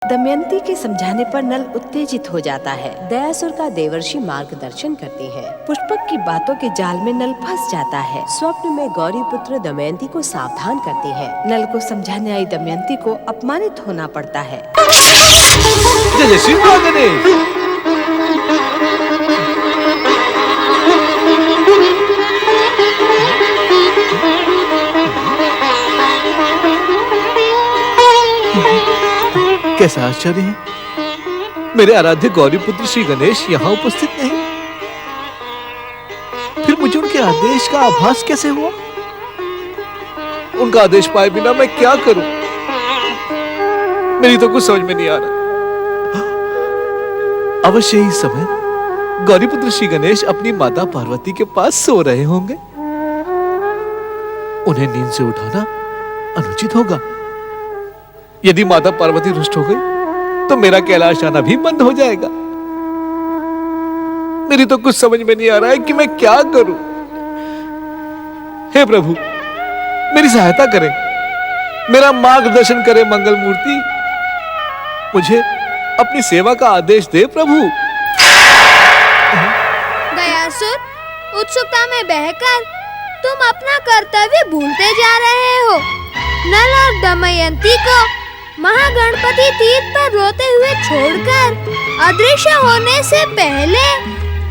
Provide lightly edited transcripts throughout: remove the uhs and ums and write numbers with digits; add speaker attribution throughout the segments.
Speaker 1: दमयंती के समझाने पर नल उत्तेजित हो जाता है।
Speaker 2: दयासुर का देवर्षि मार्गदर्शन करते हैं।
Speaker 1: पुष्पक की बातों के जाल में नल फंस जाता है।
Speaker 2: स्वप्न में गौरी पुत्र दमयंती को सावधान करते हैं।
Speaker 1: नल को समझाने आई दमयंती को अपमानित होना पड़ता है।
Speaker 3: जय श्री गणेश। कैसा आश्चर्य है, मेरे आराध्य गौरी पुत्र श्री गणेश यहाँ उपस्थित नहीं। फिर मुझे उनके आदेश का आभास कैसे हुआ? उनका आदेश पाए बिना मैं क्या करूं? मेरी तो कुछ समझ में नहीं आ रहा। अवश्य ही समय गौरी पुत्र श्री गणेश अपनी माता पार्वती के पास सो रहे होंगे। उन्हें नींद से उठाना अनुचित होगा। यदि माता पार्वती रुष्ट हो गई तो मेरा कैलाश आना भी बंद हो जाएगा। मेरी तो कुछ समझ में नहीं आ रहा है कि मैं क्या करूं। हे प्रभु, मेरी सहायता करें, मेरा मार्गदर्शन करें मंगल मूर्ति। मुझे अपनी सेवा का आदेश दे प्रभु।
Speaker 4: दयासुर, उत्सुकता में बहकर तुम अपना कर्तव्य भूलते जा रहे हो। नल और दमयंती को महागणपति तीर्थ पर रोते हुए छोड़कर अदृश्य होने से पहले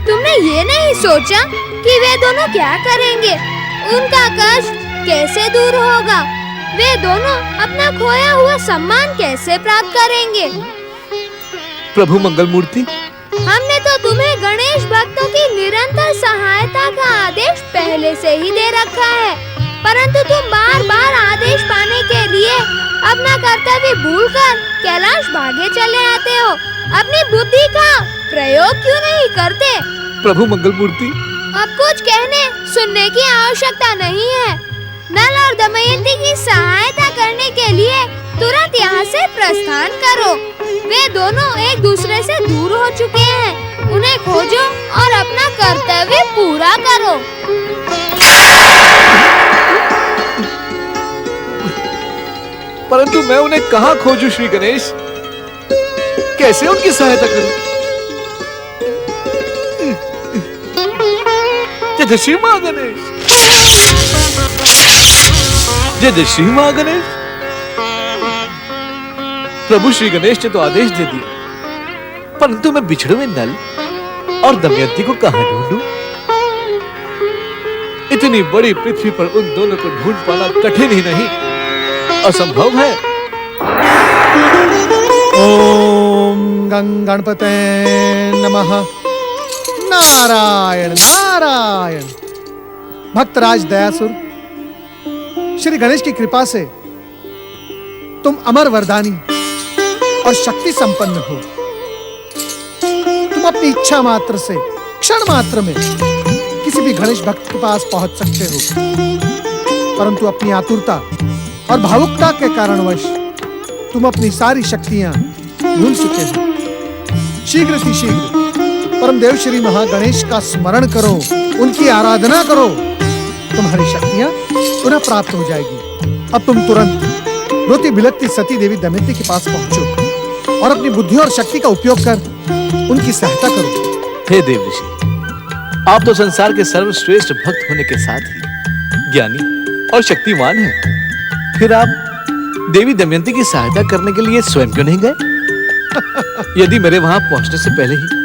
Speaker 4: तुमने ये नहीं सोचा कि वे दोनों क्या करेंगे, उनका कष्ट कैसे दूर होगा, वे दोनों अपना खोया हुआ सम्मान कैसे प्राप्त करेंगे।
Speaker 3: प्रभु मंगल मूर्ति,
Speaker 4: हमने तो तुम्हें गणेश भक्तों की निरंतर सहायता का आदेश पहले से ही दे रखा है, परंतु तुम बार बार आदेश पाने के लिए अपना कर्तव्य भूलकर कैलाश भागे चले आते हो। अपनी बुद्धि का प्रयोग क्यों नहीं करते?
Speaker 3: प्रभु मंगल मूर्ति,
Speaker 4: अब कुछ कहने सुनने की आवश्यकता नहीं है। नल और दमयंती की सहायता करने के लिए तुरंत यहाँ से प्रस्थान करो। वे दोनों एक दूसरे से दूर हो चुके हैं। उन्हें खोजो और अपना कर्तव्य पूरा करो।
Speaker 3: परंतु मैं उन्हें कहाँ खोजूं श्री गणेश? कैसे उनकी सहायता करूं? जय श्री मां गणेश, जय श्री मां गणेश। प्रभु श्री गणेश ने तो आदेश दे दिया, परंतु मैं बिछड़े हुए नल और दमयंती को कहां ढूंढूं? इतनी बड़ी पृथ्वी पर उन दोनों को ढूंढ पाना कठिन ही नहीं, असंभव है।
Speaker 5: ओम गणपते नमः। नारायण नारायण। भक्तराज दयासुर, श्री गणेश की कृपा से तुम अमर वरदानी और शक्ति संपन्न हो। तुम अपनी इच्छा मात्र से क्षण मात्र में किसी भी गणेश भक्त के पास पहुंच सकते हो, परंतु अपनी आतुरता और भावुकता के कारणवश तुम अपनी सारी शक्तियां भूल चुके हो। शीघ्र से शीघ्र परमदेव श्री महागणेश का स्मरण करो, उनकी आराधना करो, तुम्हारी शक्तियां पुनः प्राप्त हो जाएगी। अब तुम तुरंत रोती बिलखती सती देवी दमयंती के पास पहुंचो और अपनी बुद्धि और शक्ति का उपयोग कर उनकी सहायता करो।
Speaker 3: हे देव ऋषि, आप तो संसार के सर्वश्रेष्ठ भक्त होने के साथ ही ज्ञानी और शक्तिमान हैं। फिर आप देवी दमयंती की सहायता करने के लिए स्वयं क्यों नहीं गए? यदि मेरे वहां पहुंचने से पहले ही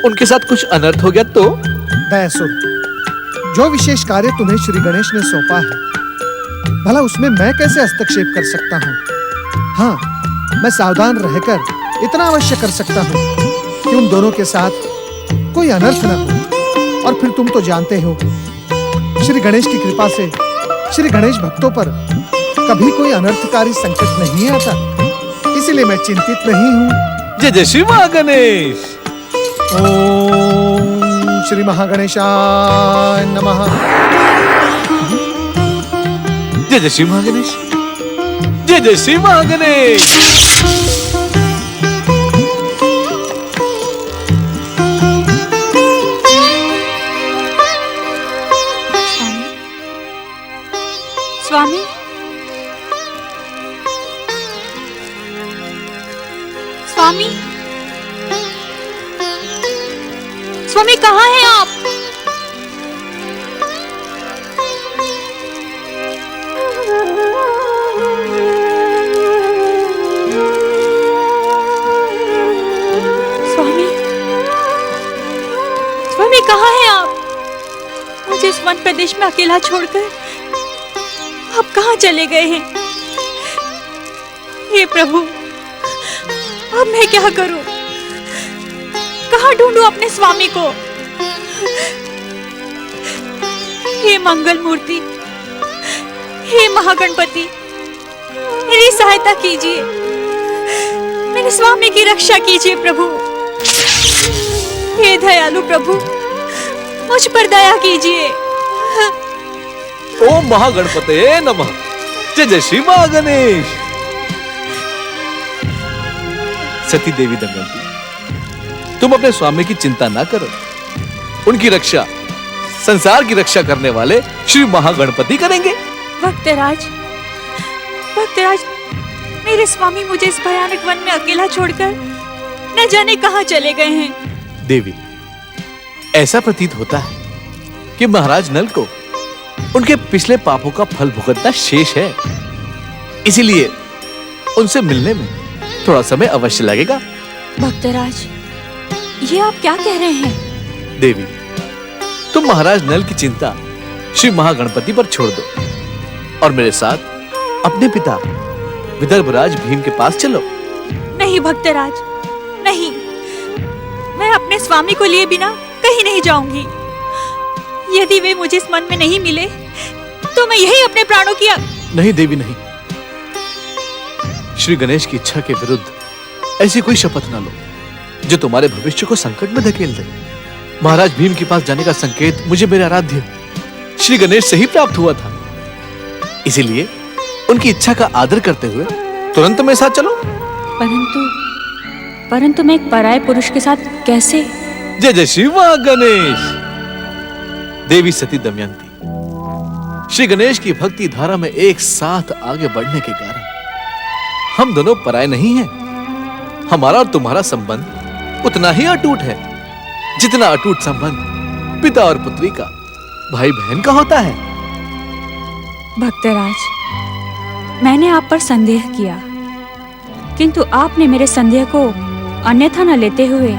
Speaker 3: उनके साथ कुछ अनर्थ हो गया तो?
Speaker 5: दयासुर, जो विशेष कार्य तुम्हें श्री गणेश ने सौंपा है, भला उसमें मैं कैसे हस्तक्षेप कर सकता हूँ? हाँ, मैं सावधान रहकर इतना अवश्य कर सकता हूँ कि उन दोनों के साथ कोई अनर्थ न हो। और फिर तुम तो जानते हो, श्री गणेश की कृपा से श्री गणेश भक्तों पर कभी कोई अनर्थकारी संकट नहीं आता, इसलिए मैं चिंतित नहीं हूँ।
Speaker 3: जय श्री महागणेश।
Speaker 5: ओम श्री महागणेशाय नमः।
Speaker 3: जय श्री महागणेश, जय श्री महागणेश।
Speaker 6: स्वामी, स्वामी, स्वामी कहाँ हैं आप? स्वामी, स्वामी कहाँ हैं आप? मुझे इस वन प्रदेश में अकेला छोड़कर आप कहाँ चले गए हैं? हे प्रभु, अब मैं क्या करूं? कहाँ ढूंढूं अपने स्वामी को? हे मंगल मूर्ति, हे महागणपति, मेरी सहायता कीजिए, मेरे स्वामी की रक्षा कीजिए प्रभु। हे दयालु प्रभु, मुझ पर दया कीजिए।
Speaker 3: ओम महागणपते नमः। जय जय श्री महागणेश। सती देवी दमयंती, तुम अपने स्वामी की चिंता ना करो, उनकी रक्षा संसार की रक्षा करने वाले श्री महागणपति करेंगे।
Speaker 6: भक्तराज, भक्तराज, मेरे स्वामी मुझे इस भयानक वन में अकेला छोड़कर न जाने कहां चले गए हैं।
Speaker 3: देवी, ऐसा प्रतीत होता है कि महाराज नल को उनके पिछले पापों का फल भुगतना शेष है, इसीलिए उनसे मिलने में थोड़ा समय अवश्य लगेगा।
Speaker 6: भक्तराज, ये आप क्या कह रहे हैं?
Speaker 3: देवी, तुम महाराज नल की चिंता श्री महागणपति पर छोड़ दो और मेरे साथ अपने पिता विदर्भराज भीम के पास चलो।
Speaker 6: नहीं भक्तराज, नहीं, मैं अपने स्वामी को लिए बिना कहीं नहीं जाऊंगी। यदि वे मुझे इस मन में नहीं मिले तो मैं यही अपने प्राणों की
Speaker 3: नहीं देवी, नहीं। श्री गणेश की इच्छा के विरुद्ध ऐसी कोई शपथ ना लो जो तुम्हारे भविष्य को संकट में धकेल दे। महाराज भीम के पास जाने का संकेत मुझे मेरे आराध्य श्री गणेश से ही प्राप्त हुआ था, इसीलिए उनकी इच्छा का आदर करते हुए तुरंत मेरे साथ चलो।
Speaker 6: परंतु मैं एक पराये पुरुष के साथ कैसे?
Speaker 3: जय जय श्री महागणेश। देवी सती दमयंती, श्री गणेश की भक्ति धारा में एक साथ आगे बढ़ने के कारण हम दोनों पराये नहीं हैं। हमारा और तुम्हारा संबंध उतना ही अटूट है जितना अटूट संबंध पिता और पुत्री का, भाई बहन का होता है।
Speaker 6: भक्तराज, मैंने आप पर संदेह किया, किंतु आपने मेरे संदेह को अन्यथा न लेते हुए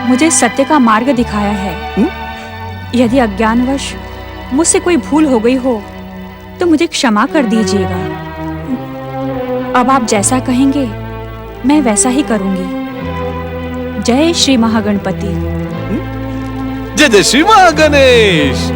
Speaker 6: मुझे सत्य का मार्ग दिखाया है। यदि अज्ञानवश मुझसे कोई भूल हो गई हो तो मुझे क्षमा कर दीजिएगा। अब आप जैसा कहेंगे मैं वैसा ही करूंगी। जय श्री महागणपति।
Speaker 3: जय जय श्री महागणेश।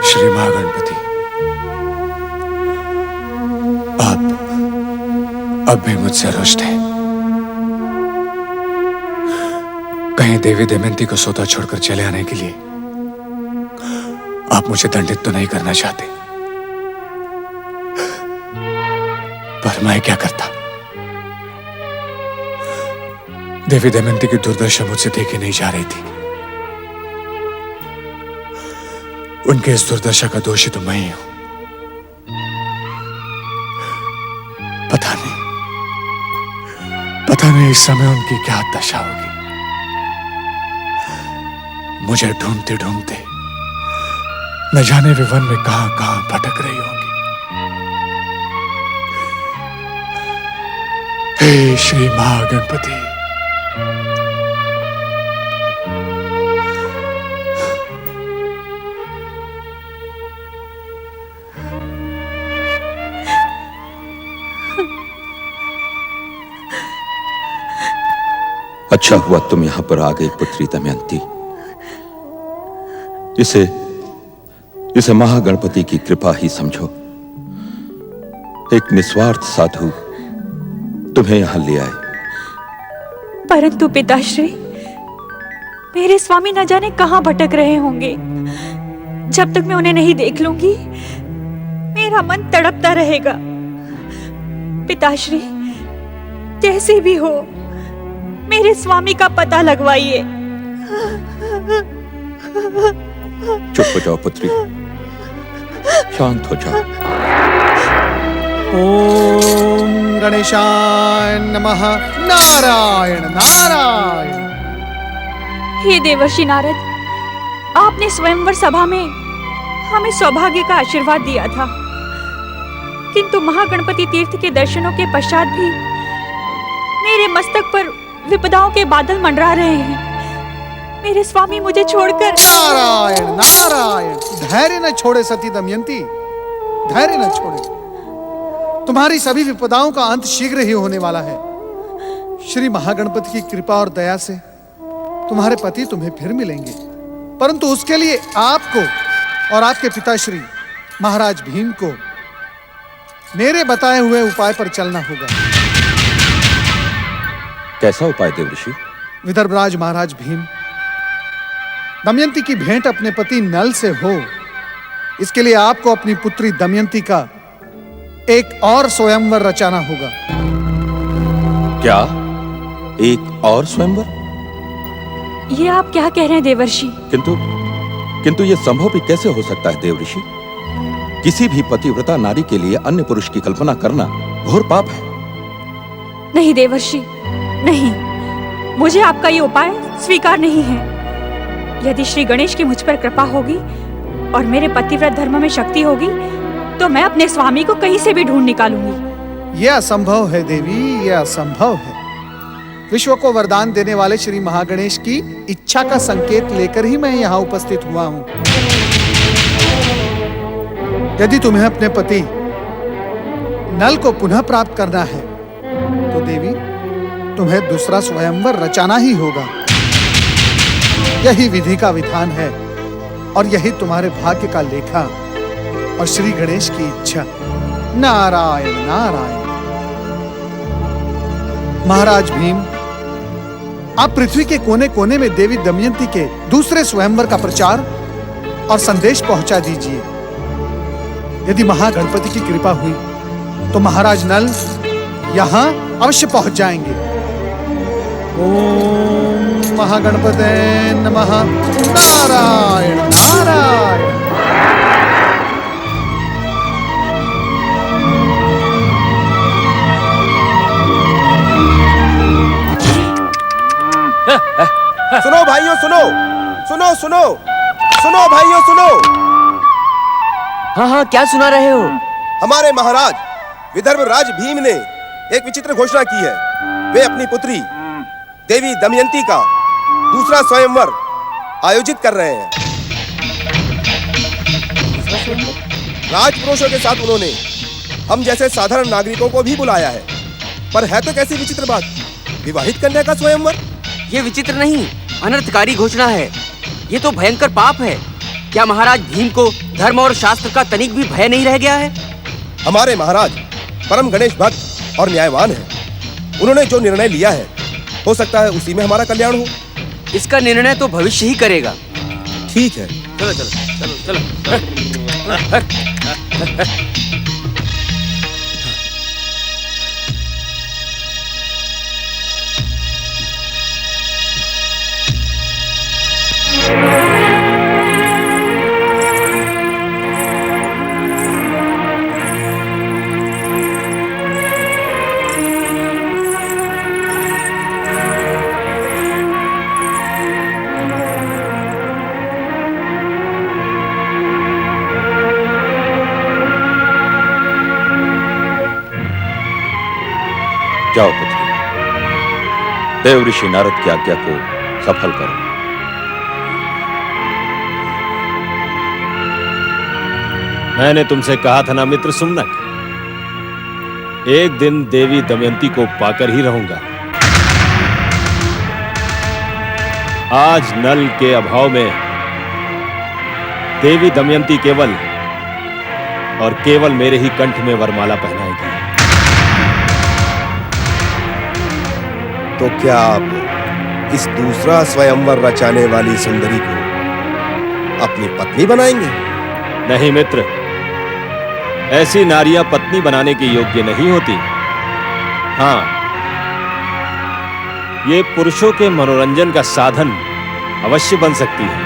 Speaker 7: श्री महागणपति, अब भी मुझसे रुष्ट है। कहीं देवी दमयंती को सौदा छोड़कर चले आने के लिए आप मुझे दंडित तो नहीं करना चाहते, पर मैं क्या करता। देवी दमयंती की दुर्दशा मुझसे देखी नहीं जा रही थी। उनके इस दुर्दशा का दोषी तो मैं ही हूं। पता नहीं इस समय उनकी क्या दशा होगी। मुझे ढूंढते ढूंढते न जाने वे वन में कहां कहां भटक रही होंगी। हे श्री महागणपति,
Speaker 8: अच्छा हुआ तुम यहां पर आ गई पुत्री दमयंती। इसे महागणपति की कृपा ही समझो। एक निस्वार्थ साधु तुम्हें यहां ले आए।
Speaker 6: परंतु पिताश्री, मेरे स्वामी न जाने कहां भटक रहे होंगे। जब तक मैं उन्हें नहीं देख लूंगी, मेरा मन तड़पता रहेगा। पिताश्री, जैसे भी हो, मेरे स्वामी का पता लगवाइए।
Speaker 8: चुप हो जाओ पुत्री, शांत हो जाओ।
Speaker 5: ओम गणेशाय नमः। नारायण नारायण।
Speaker 6: हे देवर्षि नारद, आपने स्वयंवर सभा में हमें सौभाग्य का आशीर्वाद दिया था, किंतु महागणपति तीर्थ के दर्शनों के पश्चात भी मेरे मस्तक पर विपदाओं के बादल मंडरा रहे हैं। मेरे स्वामी मुझे छोड़कर।
Speaker 5: नारायण नारायण। धैर्य न छोड़े सती दमयंती, धैर्य न छोड़े। तुम्हारी सभी विपदाओं का अंत शीघ्र ही होने वाला है। श्री महागणपति की कृपा और दया से तुम्हारे पति तुम्हें फिर मिलेंगे, परंतु उसके लिए आपको और आपके पिताश्री महाराज भीम को मेरे बताए हुए उपाय पर चलना होगा।
Speaker 8: कैसा उपाय देवऋषि?
Speaker 5: विदर्भराज महाराज भीम, दमयंती की भेंट अपने पति नल से हो, इसके लिए आपको अपनी पुत्री दमयंती का एक और स्वयंवर रचाना होगा।
Speaker 8: क्या एक और स्वयंवर?
Speaker 6: ये आप क्या कह रहे हैं देवर्षि?
Speaker 8: किंतु ये संभव भी कैसे हो सकता है देवऋषि? किसी भी पतिव्रता नारी के लिए अन्य पुरुष की कल्पना करना घोर पाप है।
Speaker 6: नहीं देवर्षि, नहीं, मुझे आपका ये उपाय स्वीकार नहीं है। यदि श्री गणेश की मुझ पर कृपा होगी और मेरे पतिव्रत धर्म में शक्ति होगी, तो मैं अपने स्वामी को कहीं से भी ढूंढ निकालूंगी।
Speaker 5: यह असंभव है देवी, यह असंभव है। विश्व को वरदान देने वाले श्री महागणेश की इच्छा का संकेत लेकर ही मैं यहाँ उपस्थित हुआ हूँ। यदि तुम्हें अपने पति नल को पुनः प्राप्त करना है, तो देवी तुम्हें दूसरा स्वयंवर रचाना ही होगा। यही विधि का विधान है और यही तुम्हारे भाग्य का लेखा और श्री गणेश की इच्छा। नारायण नारायण। महाराज भीम, आप पृथ्वी के कोने कोने में देवी दमयंती के दूसरे स्वयंवर का प्रचार और संदेश पहुंचा दीजिए। यदि महागणपति की कृपा हुई तो महाराज नल यहां अवश्य पहुंच जाएंगे। ओम महागणपते नमः। नारायण नारायण।
Speaker 9: सुनो भाइयों, सुनो सुनो सुनो सुनो भाइयों, सुनो।
Speaker 10: हाँ हाँ, क्या सुना रहे हो?
Speaker 9: हमारे महाराज विदर्भ राज भीम ने एक विचित्र घोषणा की है। वे अपनी पुत्री देवी दमयंती का दूसरा स्वयंवर आयोजित कर रहे हैं। राजपुरुषों के साथ उन्होंने हम जैसे साधारण नागरिकों को भी बुलाया है। पर है तो कैसी विचित्र बात, विवाहित कन्या का स्वयंवर।
Speaker 10: ये विचित्र नहीं, अनर्थकारी घोषणा है। ये तो भयंकर पाप है। क्या महाराज भीम को धर्म और शास्त्र का तनिक भी भय नहीं रह गया है?
Speaker 9: हमारे महाराज परम गणेश भक्त और न्यायवान हैं। उन्होंने जो निर्णय लिया है, हो सकता है उसी में हमारा कल्याण हो।
Speaker 10: इसका निर्णय तो भविष्य ही करेगा।
Speaker 9: ठीक है,
Speaker 10: चलो चलो चलो चलो।
Speaker 8: जाओ पुत्री, देवऋषि नारद की आज्ञा को सफल करो।
Speaker 11: मैंने तुमसे कहा था ना मित्र सुमनक, एक दिन देवी दमयंती को पाकर ही रहूंगा। आज नल के अभाव में देवी दमयंती केवल और केवल मेरे ही कंठ में वरमाला पहनाएगी।
Speaker 9: तो क्या आप इस दूसरा स्वयंवर रचाने वाली सुंदरी को अपनी पत्नी बनाएंगे?
Speaker 11: नहीं मित्र, ऐसी नारियां पत्नी बनाने की योग्य नहीं होती। हाँ, ये पुरुषों के मनोरंजन का साधन अवश्य बन सकती है।